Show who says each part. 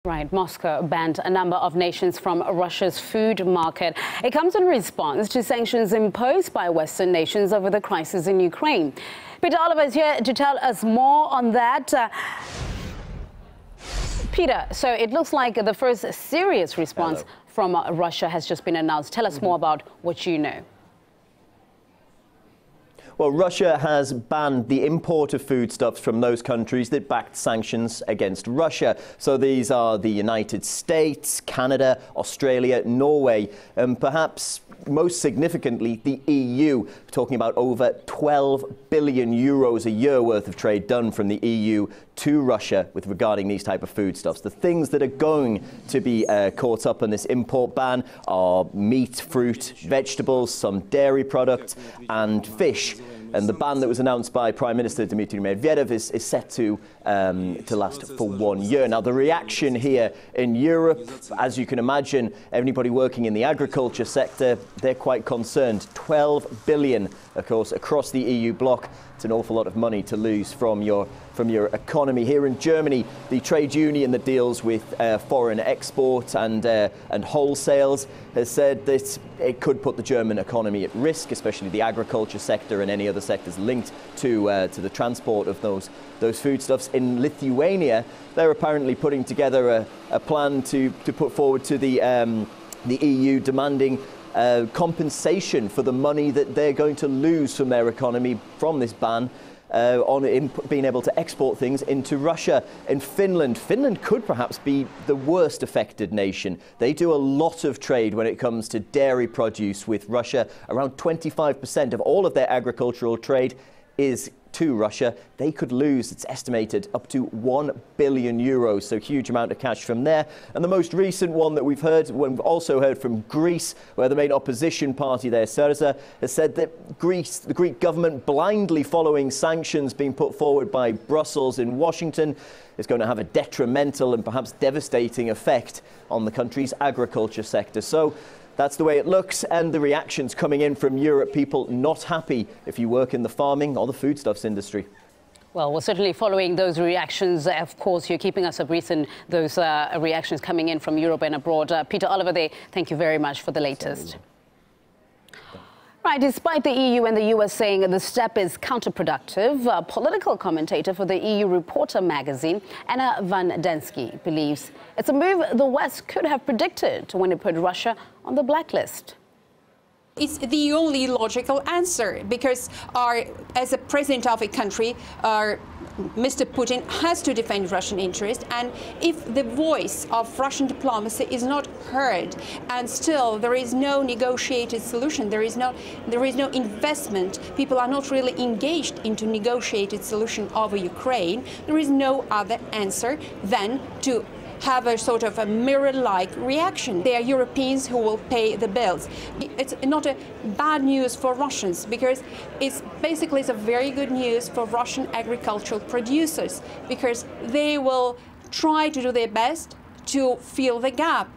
Speaker 1: Right, Moscow banned a number of nations from Russia's food market. It comes in response to sanctions imposed by Western nations over the crisis in Ukraine. Peter Oliver is here to tell us more on that. Peter, so it looks like the first serious response from Russia has just been announced. Tell us more about what you know.
Speaker 2: Well, Russia has banned the import of foodstuffs from those countries that backed sanctions against Russia. So these are the United States, Canada, Australia, Norway, and perhaps most significantly the EU, talking about over 12 billion euros a year worth of trade done from the EU to Russia with regarding these type of foodstuffs. The things that are going to be caught up in this import ban are meat, fruit, vegetables, some dairy products and fish. And the ban that was announced by Prime Minister Dmitry Medvedev is set to last for 1 year. Now, the reaction here in Europe, as you can imagine, anybody working in the agriculture sector, they're quite concerned. 12 billion, of course, across the EU bloc. It's an awful lot of money to lose from your economy. Here in Germany, the trade union that deals with foreign export and wholesales has said that it could put the German economy at risk, especially the agriculture sector and any other sectors linked to the transport of those foodstuffs. In Lithuania, they're apparently putting together a plan to put forward to the EU demanding compensation for the money that they're going to lose from their economy from this ban on being able to export things into Russia. And Finland could perhaps be the worst affected nation. They do a lot of trade when it comes to dairy produce with Russia. Around 25% of all of their agricultural trade is to Russia. They could lose, it's estimated, up to 1 billion euros, so huge amount of cash from there. And the most recent one that we've also heard from Greece, where the main opposition party there, Syriza, has said that the Greek government, blindly following sanctions being put forward by Brussels in Washington, is going to have a detrimental and perhaps devastating effect on the country's agriculture sector. So that's the way it looks, and the reactions coming in from Europe, people not happy if you work in the farming or the foodstuffs industry.
Speaker 1: Well, we're certainly following those reactions. Of course, you're keeping us abreast in those reactions coming in from Europe and abroad. Peter Oliver there, thank you very much for the latest. Right, despite the EU and the US saying the step is counterproductive, a political commentator for the EU Reporter magazine, Anna Van Densky, believes it's a move the West could have predicted when it put Russia on the blacklist.
Speaker 3: It's the only logical answer, because as a president of a country, Mr. Putin has to defend Russian interests, and if the voice of Russian diplomacy is not heard, and still there is no negotiated solution, there is no investment, people are not really engaged into negotiated solution over Ukraine, there is no other answer than to have a sort of a mirror-like reaction. They are Europeans who will pay the bills. It's not a bad news for Russians, because it's a very good news for Russian agricultural producers, because they will try to do their best to fill the gap.